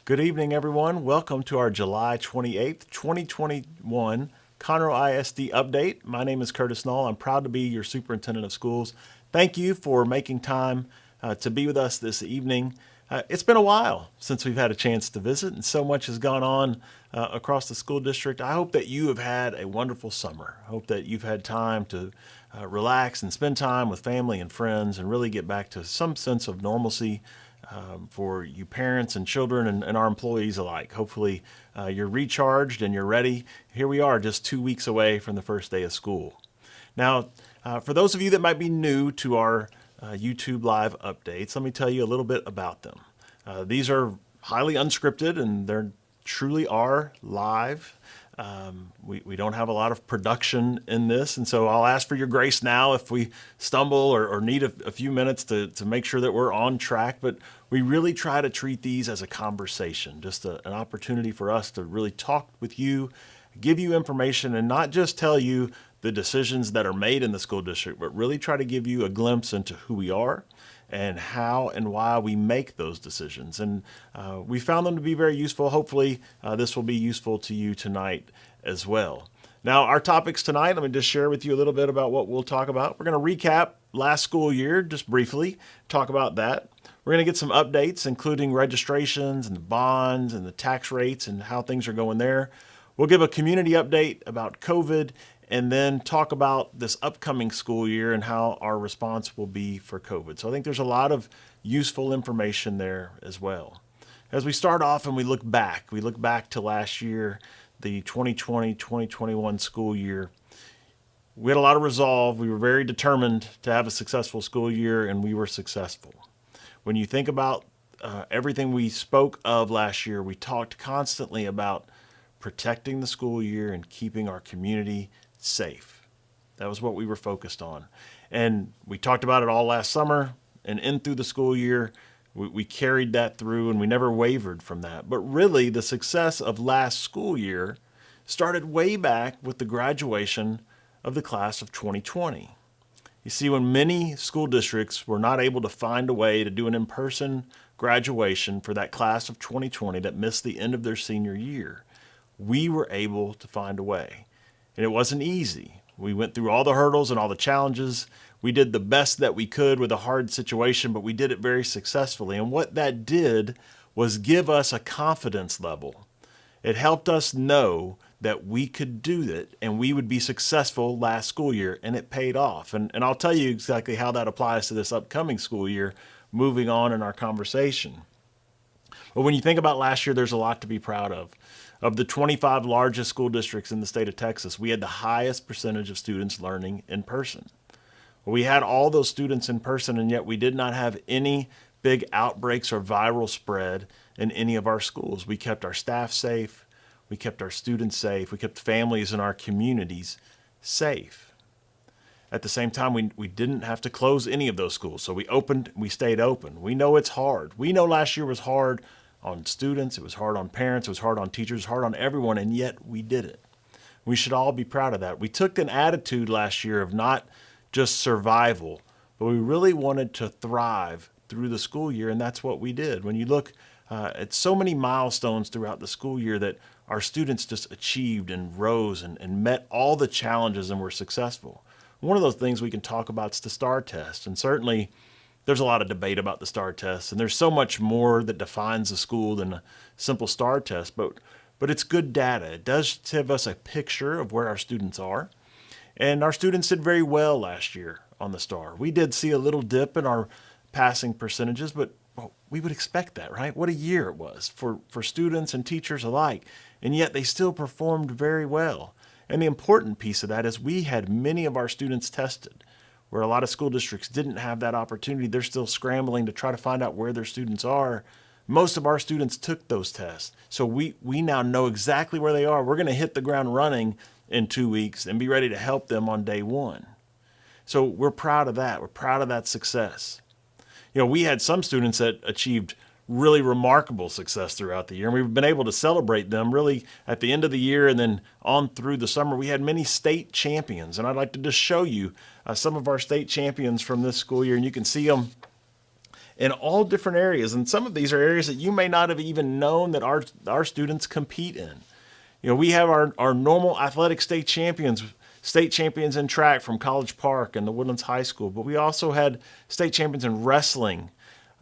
Good evening, everyone. Welcome to our July 28th, 2021 Conroe ISD update. My name is Curtis Null. I'm proud to be your superintendent of schools. Thank you for making time to be with us this evening. It's been a while since we've had a chance to visit, and so much has gone on across the school district. I hope that you have had a wonderful summer. I hope that you've had time to relax and spend time with family and friends and really get back to some sense of normalcy for you parents and children and our employees alike. Hopefully you're recharged and you're ready. Here we are just 2 weeks away from the first day of school. Now, for those of you that might be new to our YouTube live updates, let me tell you a little bit about them. These are highly unscripted and they truly are live. We don't have a lot of production in this, and so I'll ask for your grace now if we stumble or need a few minutes to make sure that we're on track. But we really try to treat these as a conversation, just an opportunity for us to really talk with you, give you information, and not just tell you the decisions that are made in the school district, but really try to give you a glimpse into who we are and how and why we make those decisions. And we found them to be very useful. Hopefully this will be useful to you tonight as well. Now, our topics tonight, let me just share with you a little bit about what we'll talk about. We're going to recap last school year, just briefly, talk about that. We're going to get some updates, including registrations and the bonds and the tax rates and how things are going there. We'll give a community update about COVID and then talk about this upcoming school year and how our response will be for COVID. So I think there's a lot of useful information there as well. As we start off and we look back to last year, the 2020-2021 school year. We had a lot of resolve. We were very determined to have a successful school year, and we were successful. When you think about everything we spoke of last year, we talked constantly about protecting the school year and keeping our community safe. That was what we were focused on. And we talked about it all last summer and in through the school year. We carried that through and we never wavered from that. But really, the success of last school year started way back with the graduation of the class of 2020. You see, when many school districts were not able to find a way to do an in-person graduation for that class of 2020 that missed the end of their senior year, we were able to find a way. And it wasn't easy. We went through all the hurdles and all the challenges. We did the best that we could with a hard situation, but we did it very successfully. And what that did was give us a confidence level. It helped us know that we could do it and we would be successful last school year, and it paid off. And I'll tell you exactly how that applies to this upcoming school year, moving on in our conversation. But when you think about last year, there's a lot to be proud of. Of the 25 largest school districts in the state of Texas, we had the highest percentage of students learning in person. We had all those students in person, and yet we did not have any big outbreaks or viral spread in any of our schools. We kept our staff safe. We kept our students safe. We kept families in our communities safe. At the same time, we didn't have to close any of those schools. So we stayed open. We know it's hard. We know last year was hard on students. It was hard on parents. It was hard on teachers. It was hard on everyone, and yet we did it. We should all be proud of that. We took an attitude last year of not just survival, but we really wanted to thrive through the school year, and that's what we did. When you look at so many milestones throughout the school year that our students just achieved and rose and met all the challenges and were successful. One of those things we can talk about is the STAR test, and certainly there's a lot of debate about the STAR test, and there's so much more that defines a school than a simple STAR test, but it's good data. It does give us a picture of where our students are. And our students did very well last year on the STAR. We did see a little dip in our passing percentages, but we would expect that, right? What a year it was for students and teachers alike. And yet they still performed very well. And the important piece of that is we had many of our students tested, where a lot of school districts didn't have that opportunity. They're still scrambling to try to find out where their students are. Most of our students took those tests. So we now know exactly where they are. We're going to hit the ground running in 2 weeks and be ready to help them on day one. So we're proud of that. We're proud of that success. You know, we had some students that achieved really remarkable success throughout the year, and we've been able to celebrate them really at the end of the year and then on through the summer. We had many state champions, and I'd like to just show you some of our state champions from this school year, and you can see them in all different areas. And some of these are areas that you may not have even known that our students compete in. We have our normal athletic state champions in track from College Park and the Woodlands High School, but we also had state champions in wrestling.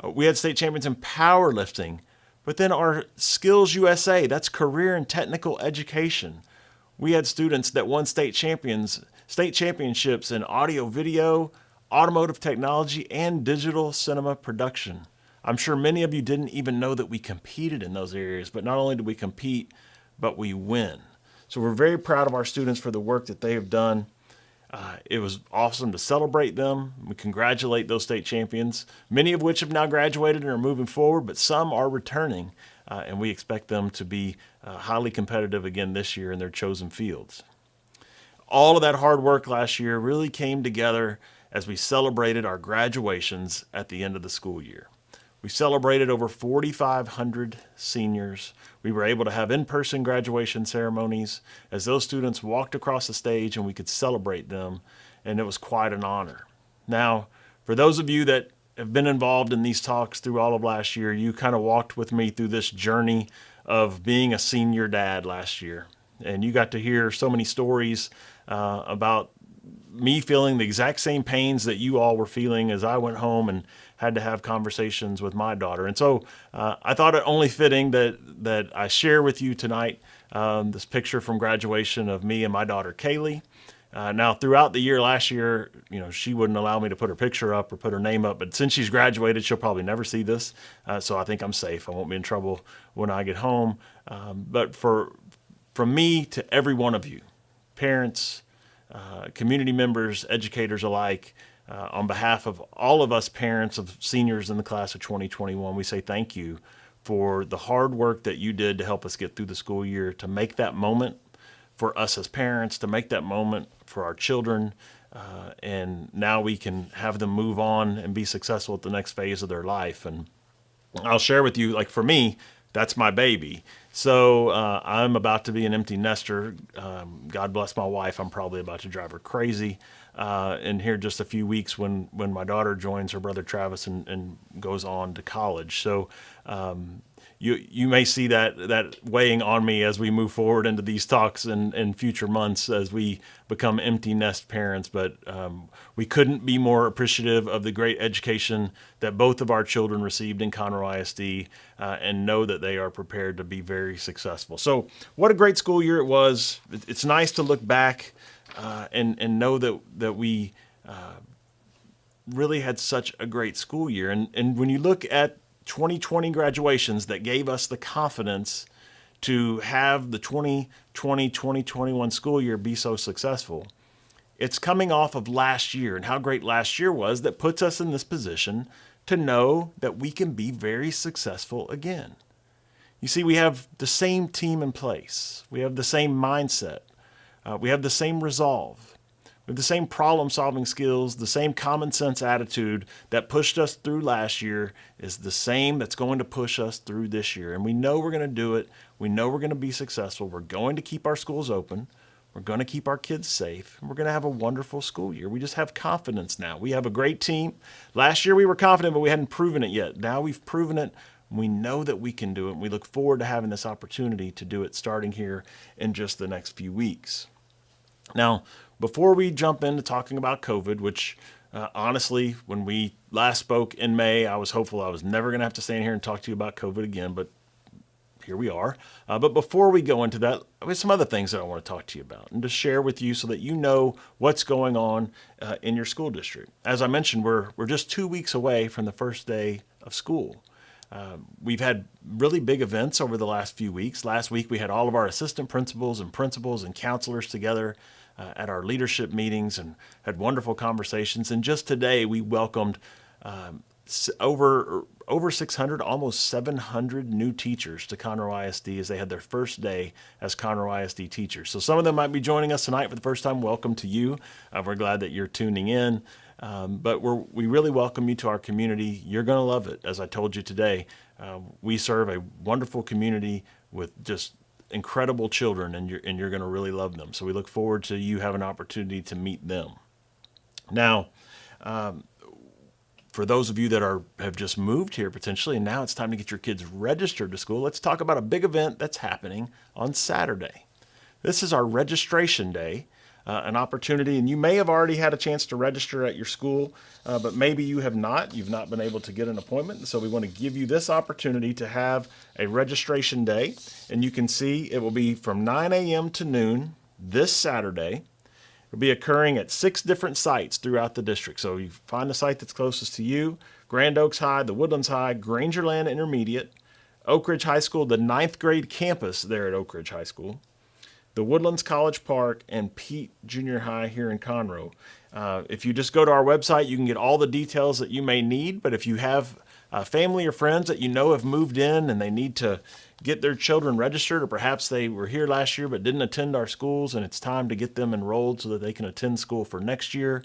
We had state champions in powerlifting. But then our Skills USA, that's career and technical education. We had students that won state championships in audio, video, automotive technology, and digital cinema production. I'm sure many of you didn't even know that we competed in those areas, but not only did we compete, but we win. So we're very proud of our students for the work that they have done. It was awesome to celebrate them. We congratulate those state champions, many of which have now graduated and are moving forward, but some are returning, and we expect them to be highly competitive again this year in their chosen fields. All of that hard work last year really came together as we celebrated our graduations at the end of the school year. We celebrated over 4,500 seniors. We were able to have in-person graduation ceremonies as those students walked across the stage and we could celebrate them, and it was quite an honor. Now, for those of you that have been involved in these talks through all of last year, you kind of walked with me through this journey of being a senior dad last year. And you got to hear so many stories about me feeling the exact same pains that you all were feeling as I went home and had to have conversations with my daughter. And so I thought it only fitting that I share with you tonight this picture from graduation of me and my daughter, Kaylee. Now, throughout the year last year, she wouldn't allow me to put her picture up or put her name up, but since she's graduated, she'll probably never see this. So I think I'm safe. I won't be in trouble when I get home. But from me to every one of you, parents, community members, educators alike, on behalf of all of us parents of seniors in the class of 2021, we say thank you for the hard work that you did to help us get through the school year, to make that moment for us as parents, to make that moment for our children, and now we can have them move on and be successful at the next phase of their life. And I'll share with you, like for me, that's my baby. So I'm about to be an empty nester. God bless my wife. I'm probably about to drive her crazy in here just a few weeks when my daughter joins her brother Travis and goes on to college. So you may see that weighing on me as we move forward into these talks in future months as we become empty nest parents. But we couldn't be more appreciative of the great education that both of our children received in Conroe ISD and know that they are prepared to be very successful. So what a great school year it was. It's nice to look back and know that we really had such a great school year. And when you look at 2020 graduations that gave us the confidence to have the 2020-2021 school year be so successful, it's coming off of last year and how great last year was that puts us in this position to know that we can be very successful again. You see, we have the same team in place. We have the same mindset. We have the same resolve. We have the same problem-solving skills, the same common sense attitude that pushed us through last year is the same that's going to push us through this year. And we know we're going to do it. We know we're going to be successful. We're going to keep our schools open. We're going to keep our kids safe. And we're going to have a wonderful school year. We just have confidence now. We have a great team. Last year we were confident, but we hadn't proven it yet. Now we've proven it. We know that we can do it. And we look forward to having this opportunity to do it starting here in just the next few weeks. Now, before we jump into talking about COVID, which honestly, when we last spoke in May, I was hopeful I was never going to have to stand here and talk to you about COVID again, but here we are. But before we go into that, there's some other things that I want to talk to you about and to share with you so that you know what's going on in your school district. As I mentioned, we're just 2 weeks away from the first day of school. We've had really big events over the last few weeks. Last week, we had all of our assistant principals and counselors together at our leadership meetings and had wonderful conversations. And just today, we welcomed over 600, almost 700 new teachers to Conroe ISD as they had their first day as Conroe ISD teachers. So some of them might be joining us tonight for the first time. Welcome to you. We're glad that you're tuning in. But we really welcome you to our community. You're going to love it. As I told you today, we serve a wonderful community with just incredible children, and you're going to really love them. So we look forward to you having an opportunity to meet them. Now, for those of you that have just moved here potentially, and now it's time to get your kids registered to school, let's talk about a big event that's happening on Saturday. This is our registration day, an opportunity, and you may have already had a chance to register at your school, but maybe you have not. You've not been able to get an appointment, so we want to give you this opportunity to have a registration day, and you can see it will be from 9 a.m. to noon this Saturday. It'll be occurring at 6 different sites throughout the district. So you find the site that's closest to you: Grand Oaks High, the Woodlands High, Grangerland Intermediate, Oak Ridge High School, the 9th grade campus there at Oak Ridge High School, the Woodlands College Park, and Pete Junior High here in Conroe. If you just go to our website, you can get all the details that you may need. But if you have family or friends that you know have moved in and they need to get their children registered, or perhaps they were here last year but didn't attend our schools and it's time to get them enrolled so that they can attend school for next year,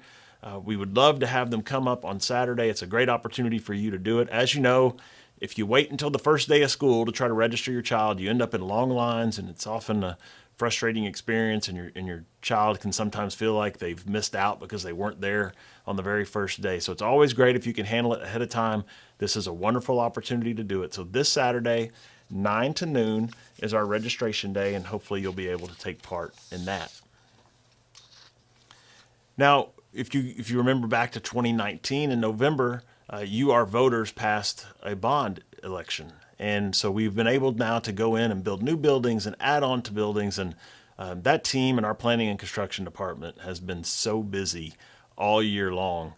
we would love to have them come up on Saturday. It's a great opportunity for you to do it. As you know, if you wait until the first day of school to try to register your child, you end up in long lines, and it's often a frustrating experience, and your child can sometimes feel like they've missed out because they weren't there on the very first day. So it's always great if you can handle it ahead of time. This is a wonderful opportunity to do it. So this Saturday, 9 to noon, is our registration day, and hopefully you'll be able to take part in that. Now, if you remember back to 2019 in November, you, our voters, passed a bond election. And so we've been able now to go in and build new buildings and add on to buildings. And that team in our planning and construction department has been so busy all year long,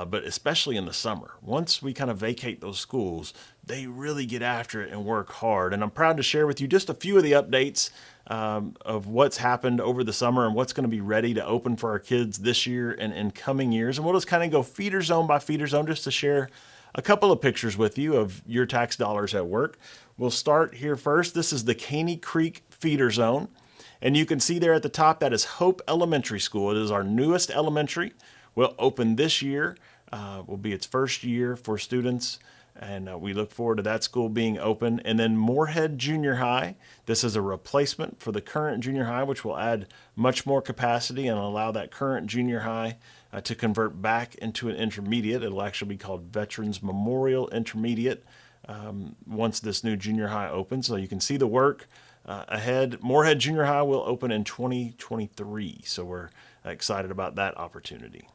but especially in the summer. Once we kind of vacate those schools, they really get after it and work hard. And I'm proud to share with you just a few of the updates of what's happened over the summer and what's going to be ready to open for our kids this year and in coming years. And we'll just kind of go feeder zone by feeder zone just to share a couple of pictures with you of your tax dollars at work. We'll start here first. This is the Caney Creek feeder zone. And you can see there at the top, that is Hope Elementary School. It is our newest elementary. Will open this year. Will be its first year for students. And we look forward to that school being open. And then Moorhead Junior High. This is a replacement for the current junior high, which will add much more capacity and allow that current junior high to convert back into an intermediate. It'll actually be called Veterans Memorial Intermediate once this new junior high opens. So you can see the work ahead. Moorhead Junior High will open in 2023. So we're excited about that opportunity.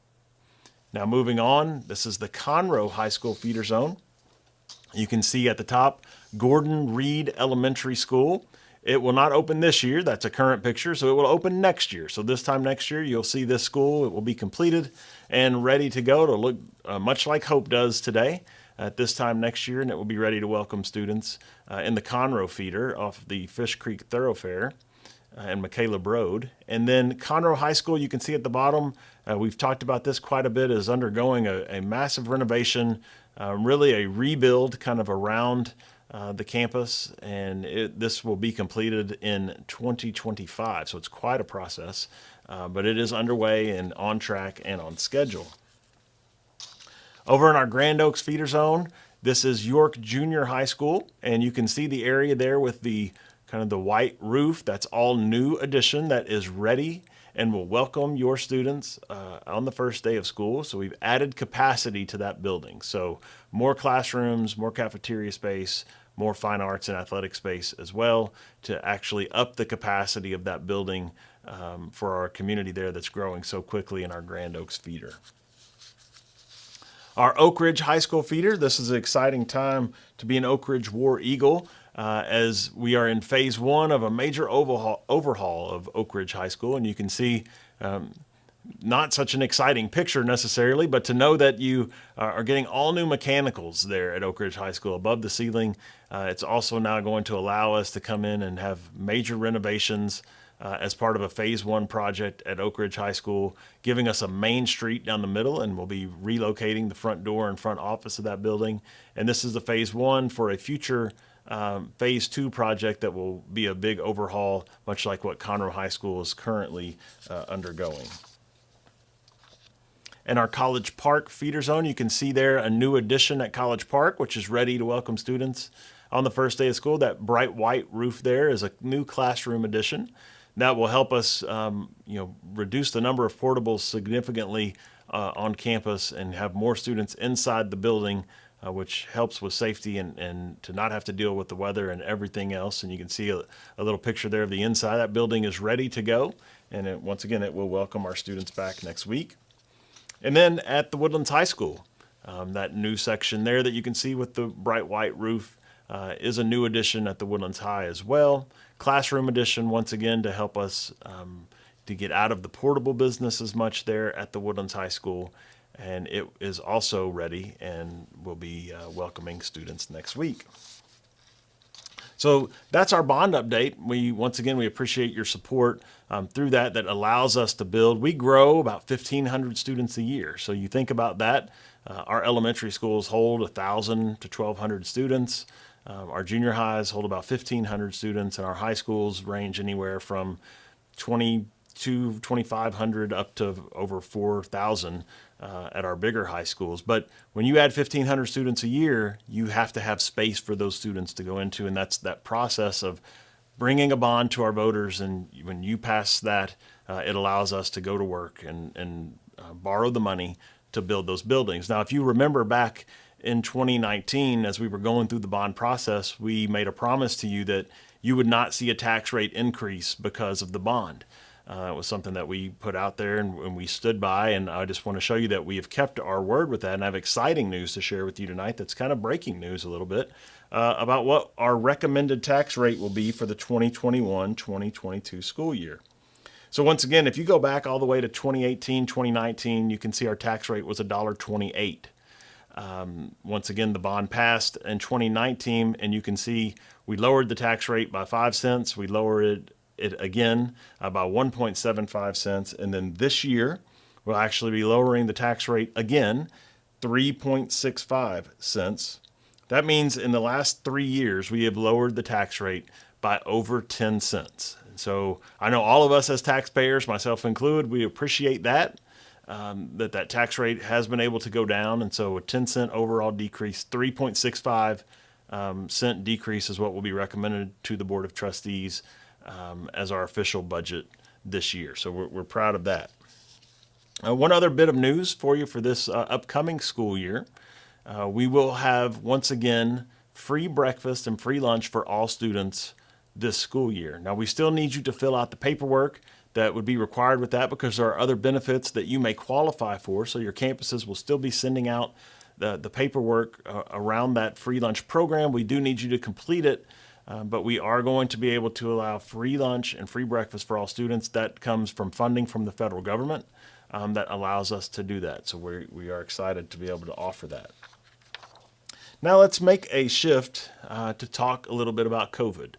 Now moving on, this is the Conroe High School feeder zone. You can see at the top, Gordon Reed Elementary School. It will not open this year. That's a current picture. So it will open next year. So this time next year, you'll see this school. It will be completed and ready to go. It'll look much like Hope does today at this time next year, and it will be ready to welcome students in the Conroe feeder off the Fish Creek Thoroughfare and McCaleb Road. And then Conroe High School, you can see at the bottom, we've talked about this quite a bit, is undergoing a massive renovation, really a rebuild kind of around the campus, and this will be completed in 2025. So it's quite a process, but it is underway and on track and on schedule. Over in our Grand Oaks feeder zone, this is York Junior High School, and you can see the area there with the kind of the white roof. That's all new addition that is ready and will welcome your students on the first day of school. So we've added capacity to that building. So more classrooms, more cafeteria space, more fine arts and athletic space as well, to actually up the capacity of that building for our community there that's growing so quickly in our Grand Oaks feeder. Our Oak Ridge High School feeder, this is an exciting time to be an Oak Ridge War Eagle as we are in phase 1 of a major overhaul of Oak Ridge High School. And you can see not such an exciting picture necessarily, but to know that you are getting all new mechanicals there at Oak Ridge High School above the ceiling. It's also now going to allow us to come in and have major renovations as part of a phase 1 project at Oak Ridge High School, giving us a main street down the middle, and we'll be relocating the front door and front office of that building. And this is the phase 1 for a future phase 2 project that will be a big overhaul, much like what Conroe High School is currently undergoing. And our College Park feeder zone, you can see there a new addition at College Park, which is ready to welcome students on the first day of school. That bright white roof there is a new classroom addition that will help us reduce the number of portables significantly on campus and have more students inside the building, which helps with safety and to not have to deal with the weather and everything else. And you can see a little picture there of the inside. That building is ready to go. And once again, it will welcome our students back next week. And then at the Woodlands High School, that new section there that you can see with the bright white roof is a new addition at the Woodlands High as well. Classroom addition, once again, to help us to get out of the portable business as much there at the Woodlands High School. And it is also ready and will be welcoming students next week. So that's our bond update. Once again, we appreciate your support through that allows us to build. We grow about 1,500 students a year. So you think about that. Our elementary schools hold 1,000 to 1,200 students. Our junior highs hold about 1,500 students, and our high schools range anywhere from 2,500 up to over 4,000 at our bigger high schools. But when you add 1,500 students a year, you have to have space for those students to go into, and that's that process of bringing a bond to our voters. And when you pass that, it allows us to go to work and borrow the money to build those buildings. Now, if you remember back in 2019, as we were going through the bond process, we made a promise to you that you would not see a tax rate increase because of the bond. It was something that we put out there and we stood by, and I just want to show you that we have kept our word with that. And I have exciting news to share with you tonight that's kind of breaking news a little bit about what our recommended tax rate will be for the 2021-2022 school year. So once again, if you go back all the way to 2018, 2019, you can see our tax rate was $1.28. Once again, the bond passed in 2019, and you can see we lowered the tax rate by 5 cents. We lowered it again by 1.75 cents. And then this year, we'll actually be lowering the tax rate again, 3.65 cents. That means in the last 3 years, we have lowered the tax rate by over 10 cents. So I know all of us as taxpayers, myself included, we appreciate that, that tax rate has been able to go down. And so a 10-cent overall decrease, 3.65 cent decrease is what will be recommended to the Board of Trustees as our official budget this year. So we're proud of that. One other bit of news for you for this upcoming school year. We will have, once again, free breakfast and free lunch for all students this school year. Now, we still need you to fill out the paperwork that would be required with that because there are other benefits that you may qualify for. So your campuses will still be sending out the paperwork around that free lunch program. We do need you to complete it, but we are going to be able to allow free lunch and free breakfast for all students. That comes from funding from the federal government that allows us to do that. So we are excited to be able to offer that. Now let's make a shift to talk a little bit about COVID.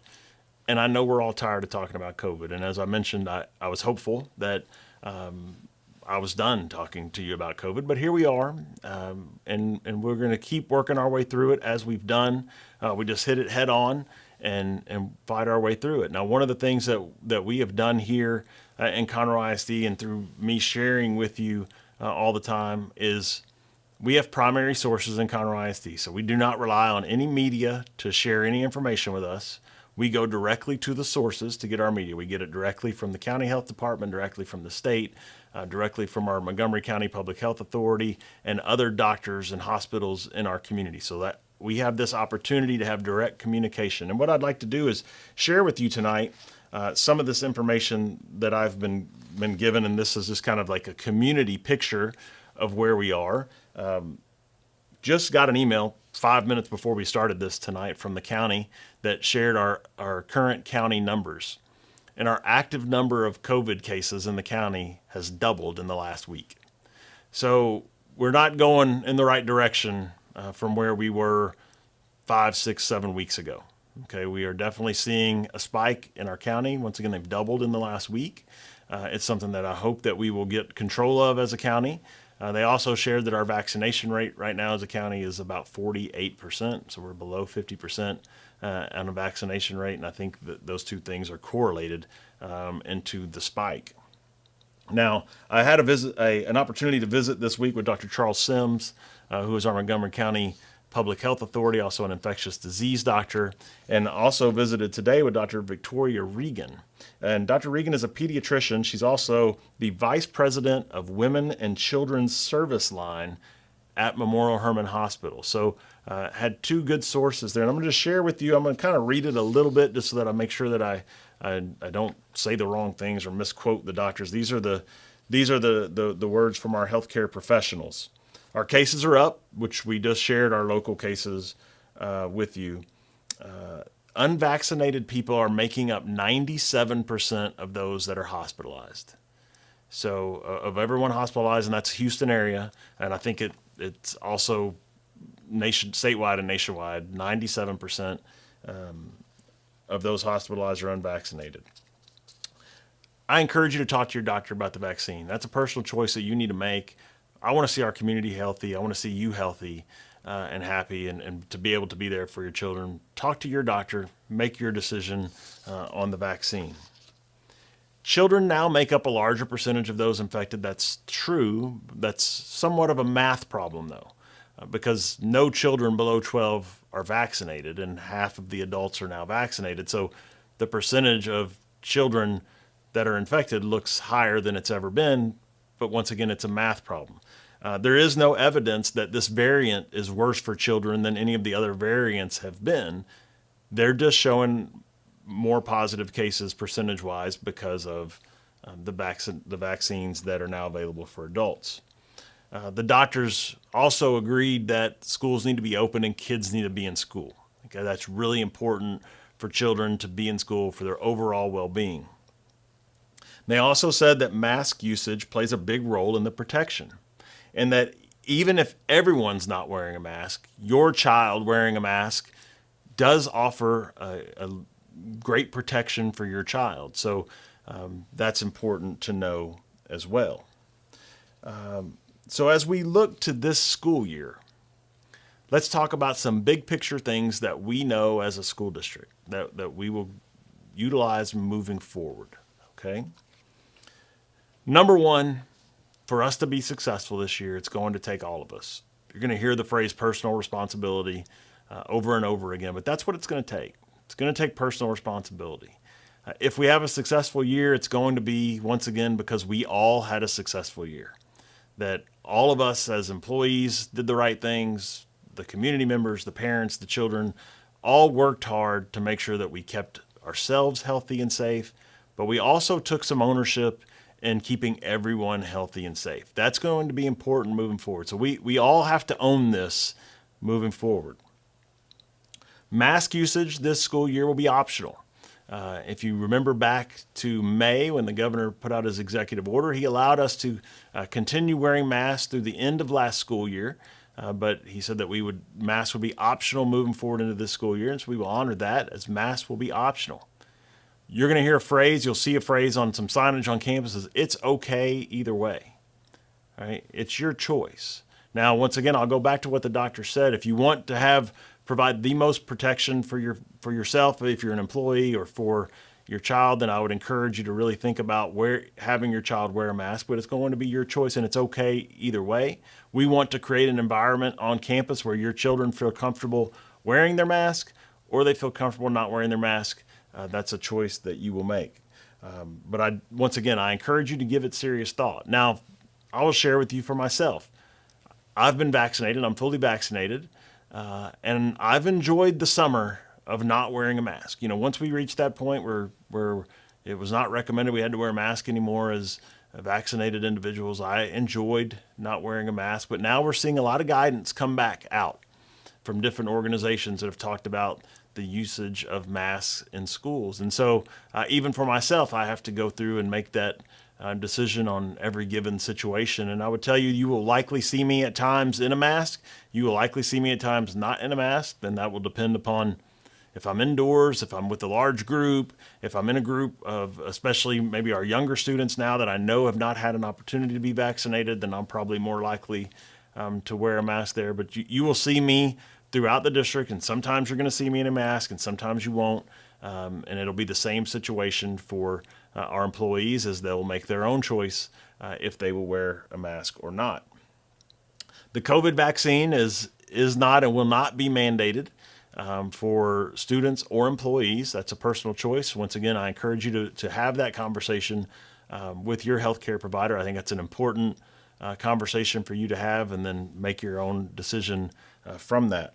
And I know we're all tired of talking about COVID. And as I mentioned, I was hopeful that I was done talking to you about COVID. But here we are, and we're going to keep working our way through it as we've done. We just hit it head on and fight our way through it. Now, one of the things that we have done here in Conroe ISD and through me sharing with you all the time is we have primary sources in Conroe ISD. So we do not rely on any media to share any information with us. We go directly to the sources to get our media. We get it directly from the county health department, directly from the state, directly from our Montgomery County Public Health Authority and other doctors and hospitals in our community. So that we have this opportunity to have direct communication. And what I'd like to do is share with you tonight some of this information that I've been given, and this is just kind of like a community picture of where we are. Just got an email 5 minutes before we started this tonight from the county that shared our current county numbers. And our active number of COVID cases in the county has doubled in the last week. So we're not going in the right direction from where we were 5, 6, 7 weeks ago. Okay, we are definitely seeing a spike in our county. Once again, they've doubled in the last week. It's something that I hope that we will get control of as a county. They also shared that our vaccination rate right now as a county is about 48%. So we're below 50% on a vaccination rate. And I think that those two things are correlated into the spike. Now, I had an opportunity to visit this week with Dr. Charles Sims, who is our Montgomery County public health authority, also an infectious disease doctor, and also visited today with Dr. Victoria Regan. And Dr. Regan is a pediatrician. She's also the vice president of Women and Children's Service Line at Memorial Hermann Hospital. So had two good sources there. And I'm going to just share with you, I'm going to kind of read it a little bit just so that I make sure that I don't say the wrong things or misquote the doctors. These are the words from our healthcare professionals. Our cases are up, which we just shared our local cases with you. Unvaccinated people are making up 97% of those that are hospitalized. So of everyone hospitalized, and that's Houston area, and I think it's also statewide and nationwide, 97% of those hospitalized are unvaccinated. I encourage you to talk to your doctor about the vaccine. That's a personal choice that you need to make. I want to see our community healthy. I want to see you healthy and happy and to be able to be there for your children. Talk to your doctor. Make your decision on the vaccine. Children now make up a larger percentage of those infected. That's true. That's somewhat of a math problem, though, because no children below 12 are vaccinated, and half of the adults are now vaccinated. So the percentage of children that are infected looks higher than it's ever been, but once again, it's a math problem. There is no evidence that this variant is worse for children than any of the other variants have been. They're just showing more positive cases percentage-wise because of the vaccines that are now available for adults. The doctors also agreed that schools need to be open and kids need to be in school. Okay, that's really important for children to be in school for their overall well-being. They also said that mask usage plays a big role in the protection, and that even if everyone's not wearing a mask, your child wearing a mask does offer a great protection for your child. So that's important to know as well. So as we look to this school year, let's talk about some big picture things that we know as a school district that we will utilize moving forward. Okay. Number one, for us to be successful this year, it's going to take all of us. You're going to hear the phrase personal responsibility over and over again, but that's what it's going to take. It's going to take personal responsibility. If we have a successful year, it's going to be, once again, because we all had a successful year. That all of us as employees did the right things, the community members, the parents, the children, all worked hard to make sure that we kept ourselves healthy and safe, but we also took some ownership in keeping everyone healthy and safe. That's going to be important moving forward. So we all have to own this moving forward. Mask usage this school year will be optional. If you remember back to May when the governor put out his executive order, he allowed us to continue wearing masks through the end of last school year. But he said that masks would be optional moving forward into this school year, and so we will honor that as masks will be optional. You're going to hear a phrase, you'll see a phrase on some signage on campuses, it's okay either way. All right? It's your choice. Now, once again, I'll go back to what the doctor said. If you want to provide the most protection for yourself, if you're an employee, or for your child, then I would encourage you to really think about having your child wear a mask, but it's going to be your choice and it's okay either way. We want to create an environment on campus where your children feel comfortable wearing their mask or they feel comfortable not wearing their mask. That's a choice that you will make. But once again, I encourage you to give it serious thought. Now, I will share with you for myself. I've been vaccinated. I'm fully vaccinated. And I've enjoyed the summer of not wearing a mask. You know, once we reached that point where it was not recommended we had to wear a mask anymore as vaccinated individuals, I enjoyed not wearing a mask. But now we're seeing a lot of guidance come back out from different organizations that have talked about the usage of masks in schools. And so even for myself, I have to go through and make that decision on every given situation. And I would tell you, you will likely see me at times in a mask. You will likely see me at times not in a mask. Then that will depend upon if I'm indoors, if I'm with a large group, if I'm in a group of especially maybe our younger students now that I know have not had an opportunity to be vaccinated, then I'm probably more likely to wear a mask there. But you will see me throughout the district, and sometimes you're going to see me in a mask and sometimes you won't. And it'll be the same situation for our employees, as they'll make their own choice if they will wear a mask or not. The COVID vaccine is is not and will not be mandated for students or employees. That's a personal choice. Once again, I encourage you to have that conversation with your healthcare provider. I think that's an important conversation for you to have, and then make your own decision from that.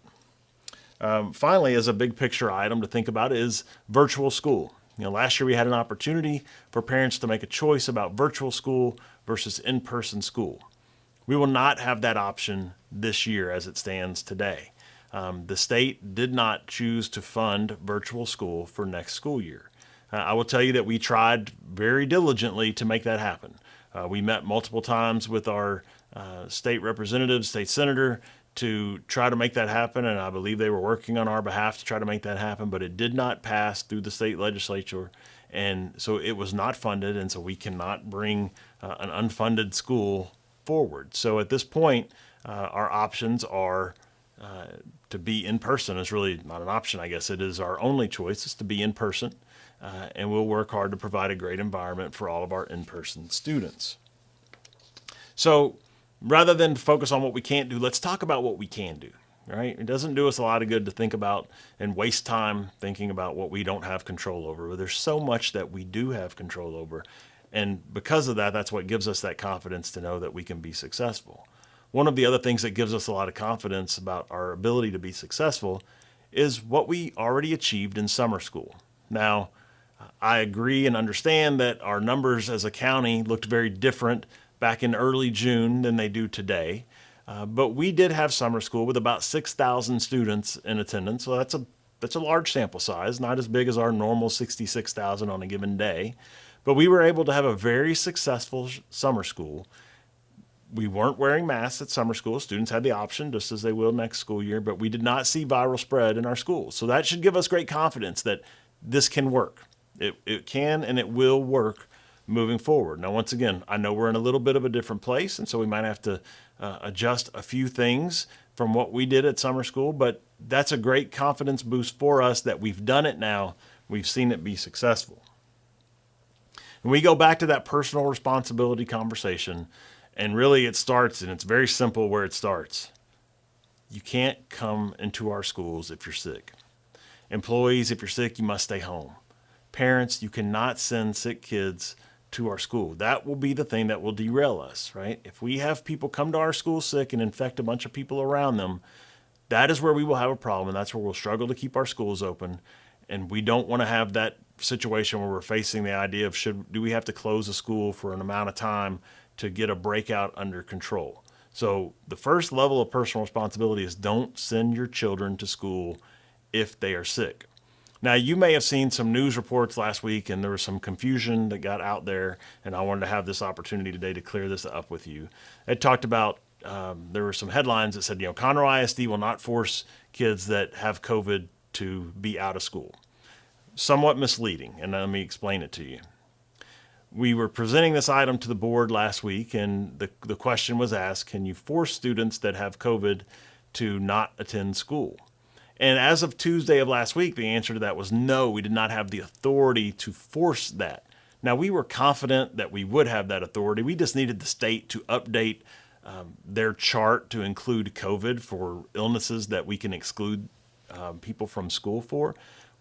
Finally, as a big picture item to think about is virtual school. Last year we had an opportunity for parents to make a choice about virtual school versus in-person school. We will not have that option this year as it stands today. The state did not choose to fund virtual school for next school year. I will tell you that we tried very diligently to make that happen. We met multiple times with our state representative, state senator, to try to make that happen, and I believe they were working on our behalf to try to make that happen, but it did not pass through the state legislature, and so it was not funded, and so we cannot bring an unfunded school forward. So at this point, our options are to be in person. Is really not an option, I guess. It is our only choice, is to be in person, and we'll work hard to provide a great environment for all of our in-person students. So rather than focus on what we can't do, let's talk about what we can do, right? It doesn't do us a lot of good to think about and waste time thinking about what we don't have control over. But there's so much that we do have control over. And because of that, that's what gives us that confidence to know that we can be successful. One of the other things that gives us a lot of confidence about our ability to be successful is what we already achieved in summer school. Now, I agree and understand that our numbers as a county looked very different back in early June than they do today. But we did have summer school with about 6,000 students in attendance. So that's a large sample size, not as big as our normal 66,000 on a given day. But we were able to have a very successful summer school. We weren't wearing masks at summer school. Students had the option, just as they will next school year, but we did not see viral spread in our schools. So that should give us great confidence that this can work. It can and it will work moving forward. Now, once again, I know we're in a little bit of a different place, and so we might have to adjust a few things from what we did at summer school, but that's a great confidence boost for us that we've done it now. We've seen it be successful. And we go back to that personal responsibility conversation, and really it starts, and it's very simple where it starts. You can't come into our schools if you're sick. Employees, if you're sick, you must stay home. Parents, you cannot send sick kids to our school. That will be the thing that will derail us, right? If we have people come to our school sick and infect a bunch of people around them, that is where we will have a problem, and that's where we'll struggle to keep our schools open. And we don't want to have that situation where we're facing the idea of do we have to close a school for an amount of time to get a breakout under control. So the first level of personal responsibility is don't send your children to school if they are sick. Now, you may have seen some news reports last week, and there was some confusion that got out there, and I wanted to have this opportunity today to clear this up with you. It talked about, there were some headlines that said, Conroe ISD will not force kids that have COVID to be out of school. Somewhat misleading, and let me explain it to you. We were presenting this item to the board last week, and the question was asked, can you force students that have COVID to not attend school? And as of Tuesday of last week, the answer to that was no, we did not have the authority to force that. Now, we were confident that we would have that authority. We just needed the state to update their chart to include COVID for illnesses that we can exclude people from school for.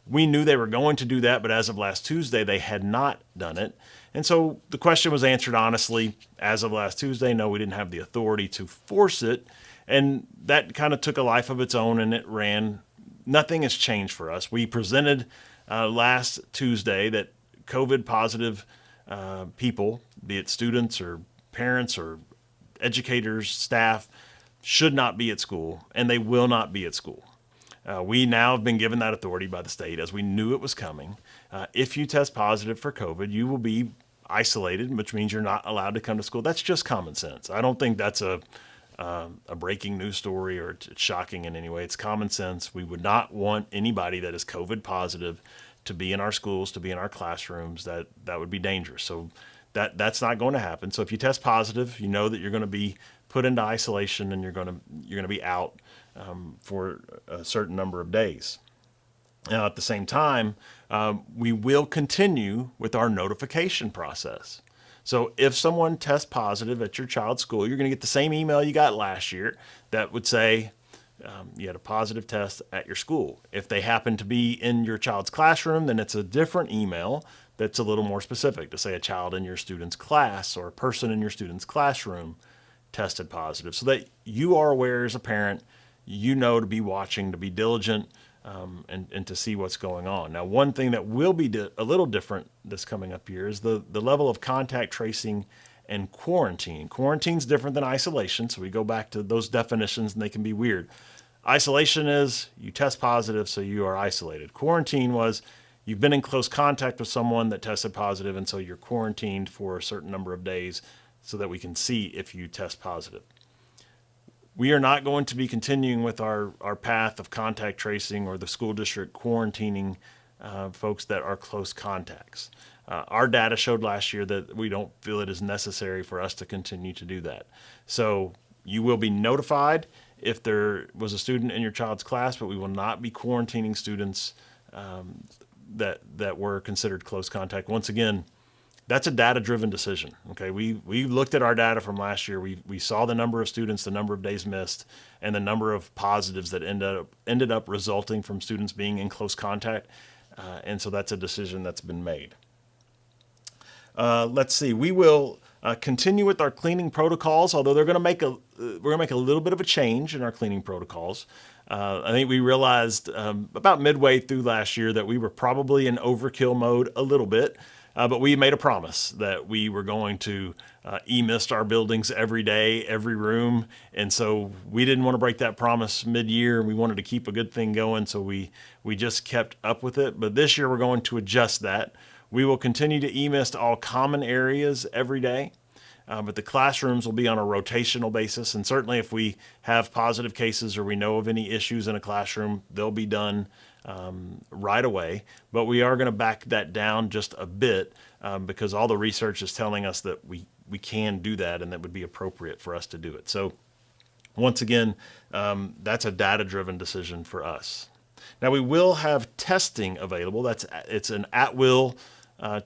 We knew they were going to do that, but as of last Tuesday, they had not done it. And so the question was answered honestly. As of last Tuesday, no, we didn't have the authority to force it. And that kind of took a life of its own, and it ran. Nothing has changed for us. We presented last Tuesday that COVID positive people, be it students or parents or educators, staff, should not be at school, and they will not be at school. We now have been given that authority by the state, as we knew it was coming. If you test positive for COVID, you will be isolated, which means you're not allowed to come to school. That's just common sense. I don't think that's a breaking news story or it's shocking in any way. It's common sense. We would not want anybody that is COVID positive to be in our schools, to be in our classrooms. That would be dangerous. So that's not going to happen. So if you test positive, you know that you're going to be put into isolation and you're going to be out for a certain number of days. Now, at the same time, we will continue with our notification process. So if someone tests positive at your child's school, you're going to get the same email you got last year that would say, You had a positive test at your school. If they happen to be in your child's classroom, then it's a different email that's a little more specific to say a child in your student's class or a person in your student's classroom tested positive, so that you are aware as a parent, you know, to be watching, to be diligent, and to see what's going on. Now, one thing that will be a little different this coming up here is the level of contact tracing and quarantine. Quarantine's different than isolation, so we go back to those definitions and they can be weird. Isolation is you test positive, so you are isolated. Quarantine was you've been in close contact with someone that tested positive, and so you're quarantined for a certain number of days so that we can see if you test positive. We are not going to be continuing with our path of contact tracing or the school district quarantining folks that are close contacts. Our data showed last year that we don't feel it is necessary for us to continue to do that. So you will be notified if there was a student in your child's class, but we will not be quarantining students that were considered close contact. Once again, that's a data-driven decision. Okay, we looked at our data from last year. We saw the number of students, the number of days missed, and the number of positives that ended up resulting from students being in close contact, and so that's a decision that's been made. Let's see. We will continue with our cleaning protocols, although we're going to make a little bit of a change in our cleaning protocols. I think we realized about midway through last year that we were probably in overkill mode a little bit. But we made a promise that we were going to e-mist our buildings every day, every room. And so we didn't want to break that promise mid-year. We wanted to keep a good thing going, so we just kept up with it. But this year we're going to adjust that. We will continue to e-mist all common areas every day. But the classrooms will be on a rotational basis. And certainly if we have positive cases or we know of any issues in a classroom, they'll be done right away. But we are going to back that down just a bit because all the research is telling us that we can do that and that would be appropriate for us to do it. So once again, that's a data-driven decision for us. Now we will have testing available. It's an at-will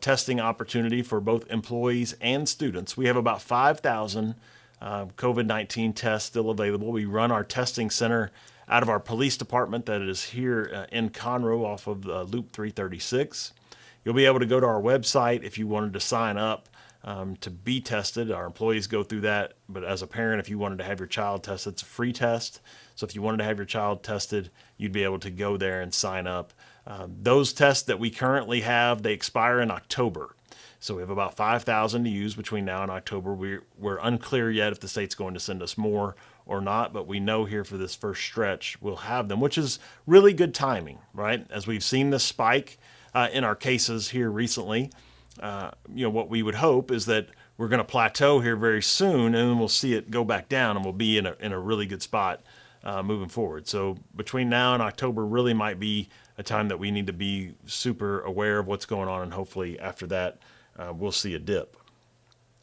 testing opportunity for both employees and students. We have about 5,000 COVID-19 tests still available. We run our testing center out of our police department that is here in Conroe off of Loop 336. You'll be able to go to our website if you wanted to sign up to be tested. Our employees go through that, but as a parent, if you wanted to have your child tested, it's a free test. So if you wanted to have your child tested, you'd be able to go there and sign up. Those tests that we currently have, they expire in October. So we have about 5,000 to use between now and October. We're unclear yet if the state's going to send us more or not, but we know here for this first stretch we'll have them, which is really good timing, right? As we've seen this spike in our cases here recently, what we would hope is that we're going to plateau here very soon, and then we'll see it go back down, and we'll be in a really good spot moving forward. So between now and October really might be a time that we need to be super aware of what's going on, and hopefully after that we'll see a dip.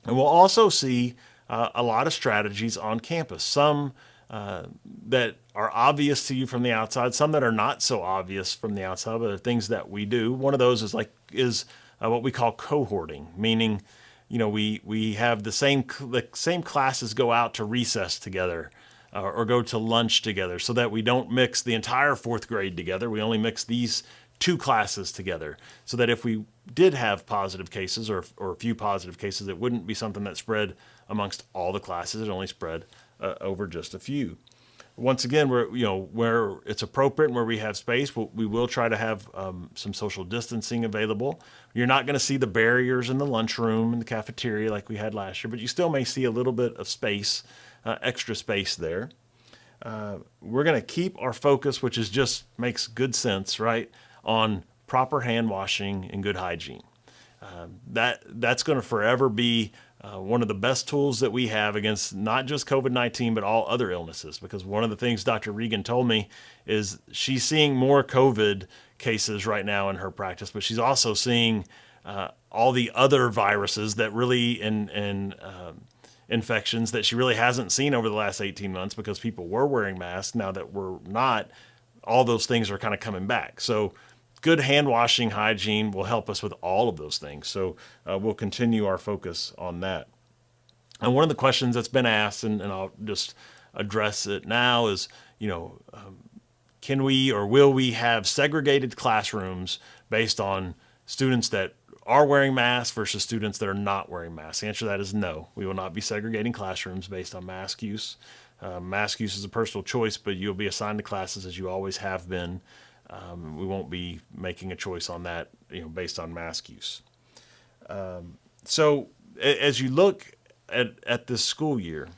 And we'll also see a lot of strategies on campus, some that are obvious to you from the outside, some that are not so obvious from the outside, but are things that we do. One of those is what we call cohorting, meaning we have the same classes go out to recess together or go to lunch together, so that we don't mix the entire fourth grade together. We only mix these two classes together, so that if we did have positive cases or a few positive cases, it wouldn't be something that spread amongst all the classes. It only spread over just a few. Once again, where it's appropriate and where we have space, we will try to have some social distancing available. You're not going to see the barriers in the lunchroom and the cafeteria like we had last year, but you still may see a little bit of space, extra space there. We're going to keep our focus, which just makes good sense, right, on proper hand washing and good hygiene. That's going to forever be one of the best tools that we have against not just COVID-19, but all other illnesses. Because one of the things Dr. Regan told me is she's seeing more COVID cases right now in her practice, but she's also seeing all the other viruses that really and infections that she really hasn't seen over the last 18 months because people were wearing masks. Now that we're not, all those things are kind of coming back. So good hand washing, hygiene will help us with all of those things. So we'll continue our focus on that. And one of the questions that's been asked, and I'll just address it now, is can we or will we have segregated classrooms based on students that are wearing masks versus students that are not wearing masks? The answer to that is no. We will not be segregating classrooms based on mask use. Mask use is a personal choice, but you'll be assigned to classes as you always have been. We won't be making a choice on that, based on mask use. So as you look at this school year,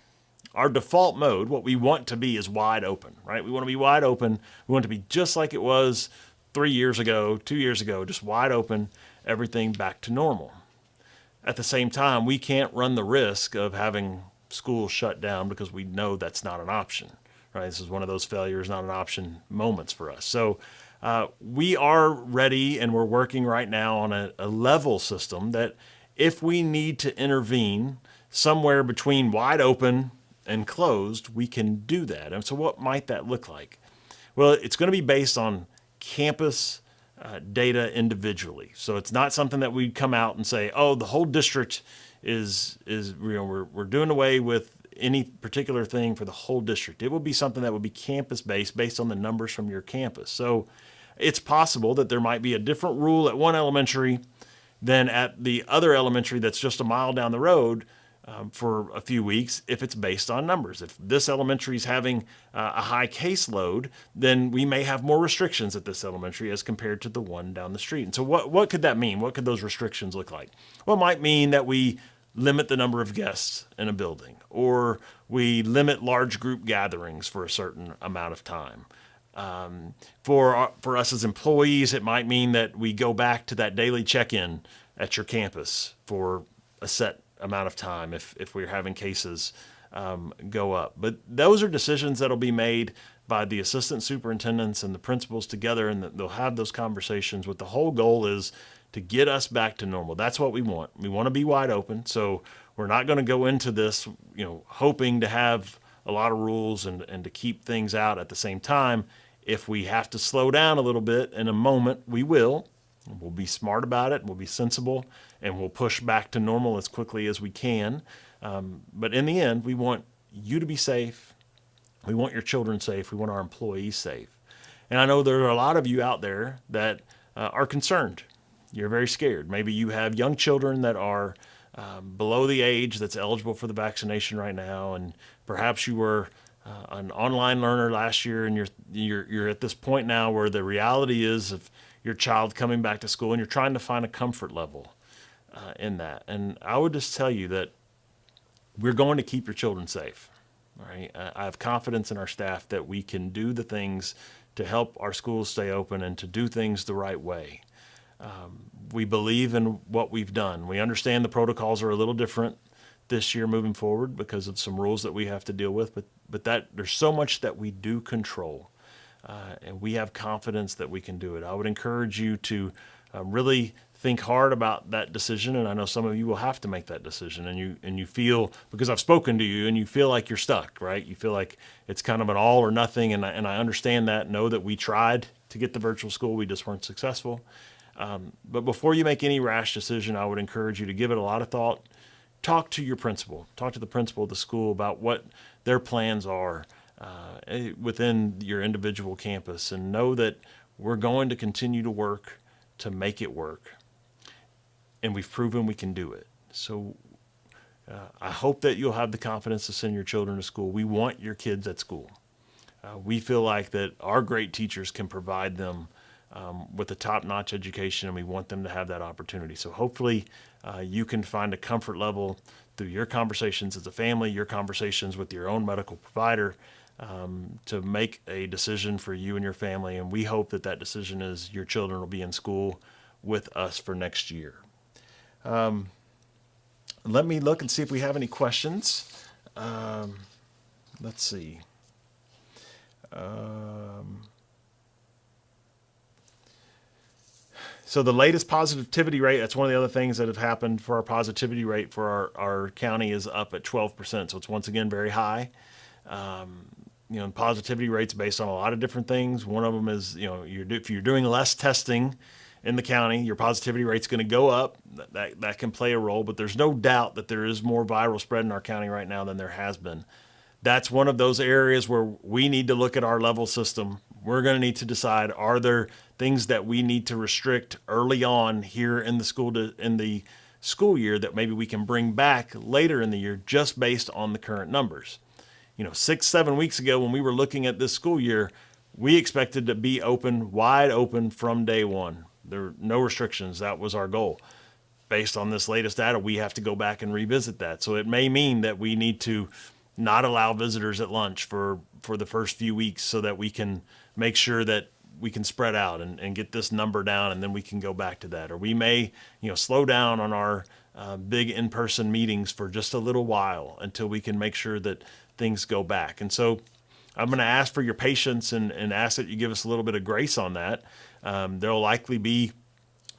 our default mode, what we want to be is wide open, right? We want to be wide open. We want it to be just like it was 3 years ago, 2 years ago, just wide open, everything back to normal. At the same time, we can't run the risk of having schools shut down because we know that's not an option, right? This is one of those failures, not an option moments for us. So we are ready, and we're working right now on a level system that if we need to intervene somewhere between wide open and closed, we can do that. And so what might that look like? Well, it's going to be based on campus data individually. So it's not something that we come out and say, oh, the whole district is we're doing away with any particular thing for the whole district. It will be something that would be campus based on the numbers from your campus. So it's possible that there might be a different rule at one elementary than at the other elementary that's just a mile down the road for a few weeks if it's based on numbers. If this elementary is having a high caseload, then we may have more restrictions at this elementary as compared to the one down the street. And so what could that mean? What could those restrictions look like? Well, it might mean that we limit the number of guests in a building, or we limit large group gatherings for a certain amount of time. For us as employees, it might mean that we go back to that daily check-in at your campus for a set amount of time if we're having cases go up. But those are decisions that'll be made by the assistant superintendents and the principals together, and they'll have those conversations with the whole goal is to get us back to normal. That's what we want. We want to be wide open. So we're not going to go into this, hoping to have a lot of rules and to keep things out at the same time. If we have to slow down a little bit in a moment, we will. We'll be smart about it. We'll be sensible, and we'll push back to normal as quickly as we can. But in the end, we want you to be safe. We want your children safe. We want our employees safe. And I know there are a lot of you out there that are concerned. You're very scared. Maybe you have young children that are below the age that's eligible for the vaccination right now, and perhaps you were an online learner last year, and you're at this point now where the reality is of your child coming back to school, and you're trying to find a comfort level in that. And I would just tell you that we're going to keep your children safe. All right? I have confidence in our staff that we can do the things to help our schools stay open and to do things the right way. We believe in what we've done. We understand the protocols are a little different this year moving forward because of some rules that we have to deal with, but that there's so much that we do control, and we have confidence that we can do it. I would encourage you to really think hard about that decision, and I know some of you will have to make that decision, and you feel, because I've spoken to you, and you feel like you're stuck, right? You feel like it's kind of an all or nothing, and I understand that. Know that we tried to get the virtual school, we just weren't successful. But before you make any rash decision, I would encourage you to give it a lot of thought. Talk to your principal. Talk to the principal of the school about what their plans are within your individual campus, and know that we're going to continue to work to make it work. And we've proven we can do it. So I hope that you'll have the confidence to send your children to school. We want your kids at school. We feel like that our great teachers can provide them with a top-notch education, and we want them to have that opportunity. So hopefully you can find a comfort level through your conversations as a family, your conversations with your own medical provider, to make a decision for you and your family. And we hope that decision is your children will be in school with us for next year. Let me look and see if we have any questions. Let's see. So the latest positivity rate, that's one of the other things that have happened for our positivity rate for our county, is up at 12%. So it's once again very high. Positivity rates based on a lot of different things. One of them is, if you're doing less testing in the county, your positivity rate's going to go up. That can play a role, but there's no doubt that there is more viral spread in our county right now than there has been that's one of those areas where we need to look at our level system. We're going to need to decide, are there things that we need to restrict early on here in the school year that maybe we can bring back later in the year just based on the current numbers. 6-7 weeks ago when we were looking at this school year, we expected to be open, wide open from day one. There were no restrictions. That was our goal. Based on this latest data, we have to go back and revisit that. So it may mean that we need to not allow visitors at lunch for the first few weeks so that we can make sure that we can spread out and get this number down, and then we can go back to that. Or we may, slow down on our big in-person meetings for just a little while until we can make sure that things go back. And so I'm going to ask for your patience and ask that you give us a little bit of grace on that. There'll likely be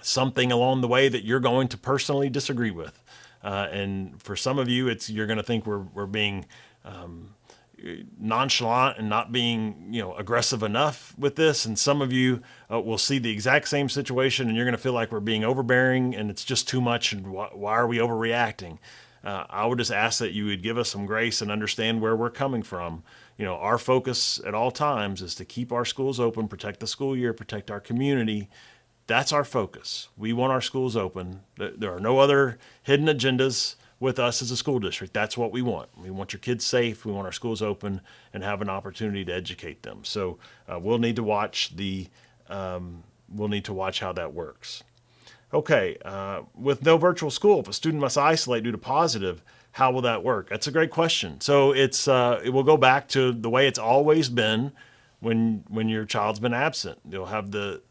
something along the way that you're going to personally disagree with. And for some of you, you're going to think we're being nonchalant and not being aggressive enough with this. And some of you will see the exact same situation and you're going to feel like we're being overbearing and it's just too much and why are we overreacting? I would just ask that you would give us some grace and understand where we're coming from. Our focus at all times is to keep our schools open, protect the school year, protect our community. That's our focus. We want our schools open. There are no other hidden agendas with us as a school district. That's what we want. We want your kids safe. We want our schools open and have an opportunity to educate them. So we'll need to watch how that works. Okay, with no virtual school, if a student must isolate due to positive, how will that work? That's a great question. So it will go back to the way it's always been when your child's been absent. You'll have the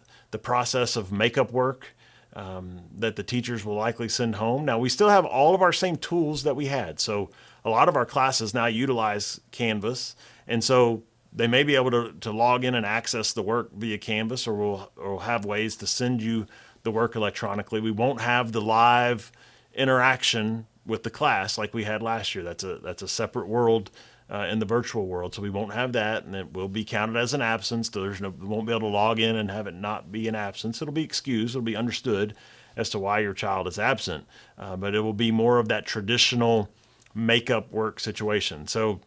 process of makeup work that the teachers will likely send home. Now, we still have all of our same tools that we had. So a lot of our classes now utilize Canvas. And so they may be able to log in and access the work via Canvas, or we'll have ways to send you the work electronically. We won't have the live interaction with the class like we had last year. That's a separate world in the virtual world, so we won't have that, and it will be counted as an absence. So we won't be able to log in and have it not be an absence. It'll be excused. It'll be understood as to why your child is absent, but it will be more of that traditional makeup work situation. So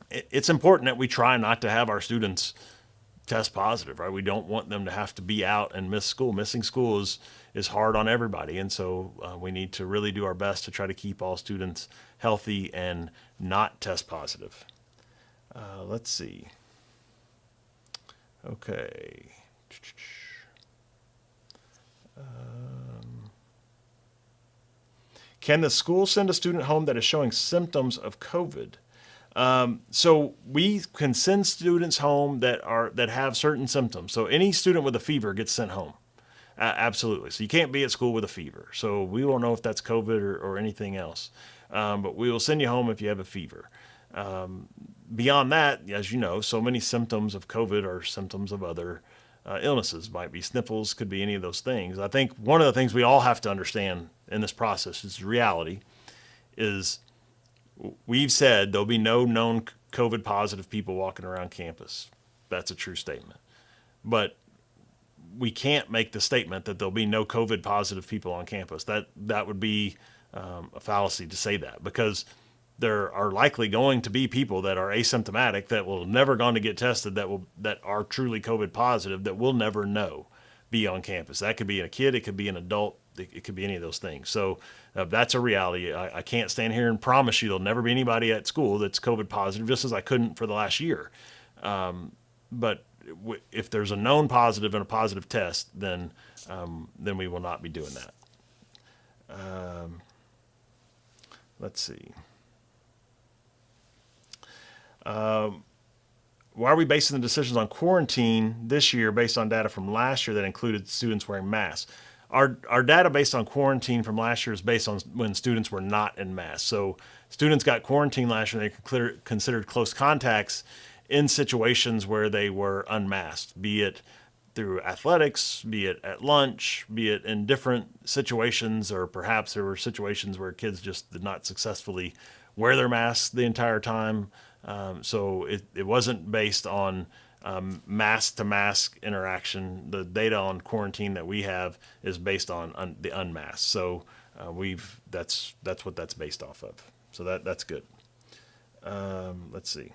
it's important that we try not to have our students test positive, right? We don't want them to have to be out and miss school. Missing school is hard on everybody, and so we need to really do our best to try to keep all students healthy and not test positive. Let's see. Okay. Can the school send a student home that is showing symptoms of COVID? So we can send students home that have certain symptoms. So any student with a fever gets sent home. Absolutely. So you can't be at school with a fever. So we won't know if that's COVID or anything else. But we will send you home if you have a fever. Beyond that, as you know, so many symptoms of COVID are symptoms of other illnesses. Might be sniffles, could be any of those things. I think one of the things we all have to understand in this process is reality is we've said there'll be no known COVID positive people walking around campus. That's a true statement. But we can't make the statement that there'll be no COVID positive people on campus. That would be a fallacy to say that, because there are likely going to be people that are asymptomatic that will never gone to get tested that are truly COVID positive that we'll never know be on campus. That could be a kid, it could be an adult, it could be any of those things. So that's a reality. I can't stand here and promise you there'll never be anybody at school that's COVID positive, just as I couldn't for the last year. But if there's a known positive and a positive test, then we will not be doing that. Let's see. Why are we basing the decisions on quarantine this year based on data from last year that included students wearing masks? Our data based on quarantine from last year is based on when students were not in masks. So students got quarantined last year, they were considered close contacts in situations where they were unmasked, be it through athletics, be it at lunch, be it in different situations, or perhaps there were situations where kids just did not successfully wear their masks the entire time. So it wasn't based on mask to mask interaction. The data on quarantine that we have is based on the unmasked. So that's what that's based off of. So that's good. Let's see.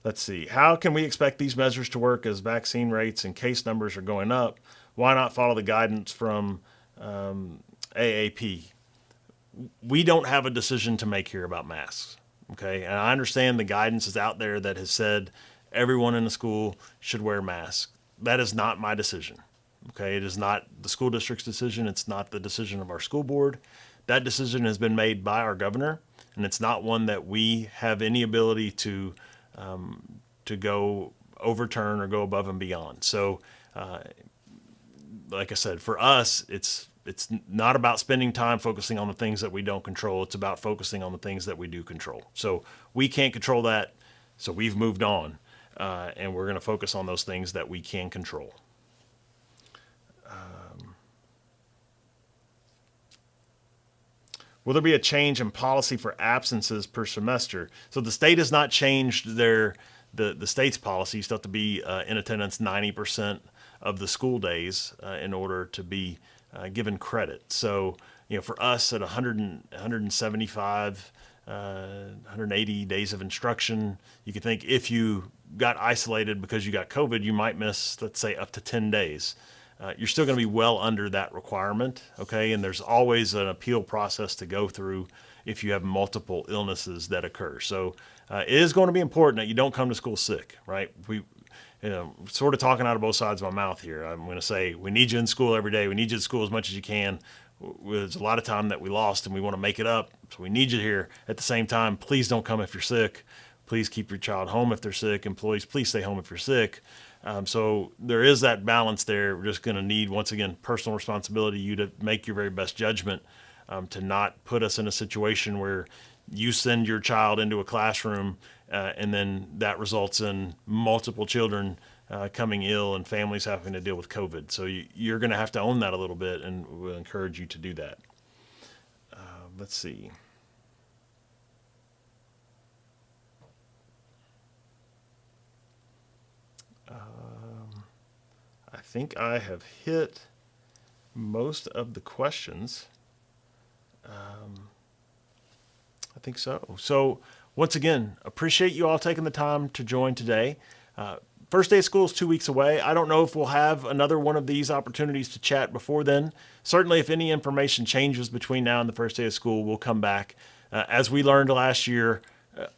Let's see. How can we expect these measures to work as vaccine rates and case numbers are going up? Why not follow the guidance from AAP? We don't have a decision to make here about masks. Okay. And I understand the guidance is out there that has said everyone in the school should wear masks. That is not my decision. Okay. It is not the school district's decision. It's not the decision of our school board. That decision has been made by our governor, and it's not one that we have any ability to go overturn or go above and beyond. So, like I said, for us, it's not about spending time focusing on the things that we don't control. It's about focusing on the things that we do control. So we can't control that. So we've moved on, and we're going to focus on those things that we can control. Will there be a change in policy for absences per semester? So the state has not changed the state's policy. You still have to be in attendance 90% of the school days in order to be given credit. So, for us at 175, 180 days of instruction, you could think if you got isolated because you got COVID, you might miss, let's say, up to 10 days. You're still going to be well under that requirement, okay? And there's always an appeal process to go through if you have multiple illnesses that occur. So it is going to be important that you don't come to school sick, right? We sort of talking out of both sides of my mouth here. I'm going to say we need you in school every day. We need you in school as much as you can. There's a lot of time that we lost, and we want to make it up. So we need you here. At the same time, please don't come if you're sick. Please keep your child home if they're sick. Employees, please stay home if you're sick. So there is that balance there. We're just going to need, once again, personal responsibility, you to make your very best judgment to not put us in a situation where you send your child into a classroom and then that results in multiple children coming ill and families having to deal with COVID. So you're going to have to own that a little bit, and we'll encourage you to do that. Let's see. I think I have hit most of the questions. I think so. So once again, appreciate you all taking the time to join today. First day of school is 2 weeks away. I don't know if we'll have another one of these opportunities to chat before then. Certainly, if any information changes between now and the first day of school, we'll come back. As we learned last year,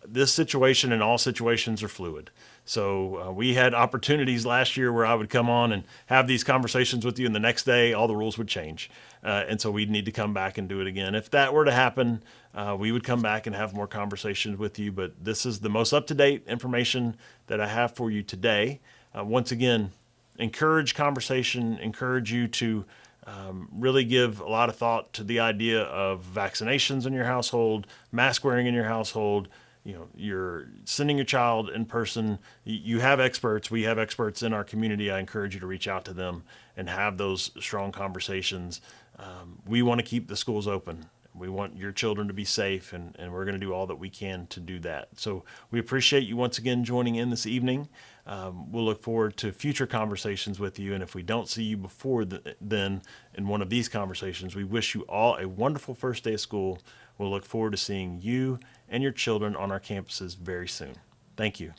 this situation and all situations are fluid. So we had opportunities last year where I would come on and have these conversations with you, and the next day all the rules would change. And so we'd need to come back and do it again. If that were to happen, we would come back and have more conversations with you. But this is the most up-to-date information that I have for you today. Once again, encourage conversation, encourage you to really give a lot of thought to the idea of vaccinations in your household, mask wearing in your household. You're sending your child in person. You have experts. We have experts in our community. I encourage you to reach out to them and have those strong conversations. We want to keep the schools open. We want your children to be safe, and we're going to do all that we can to do that. So we appreciate you once again joining in this evening. We'll look forward to future conversations with you. And if we don't see you before then in one of these conversations, we wish you all a wonderful first day of school. We'll look forward to seeing you and your children on our campuses very soon. Thank you.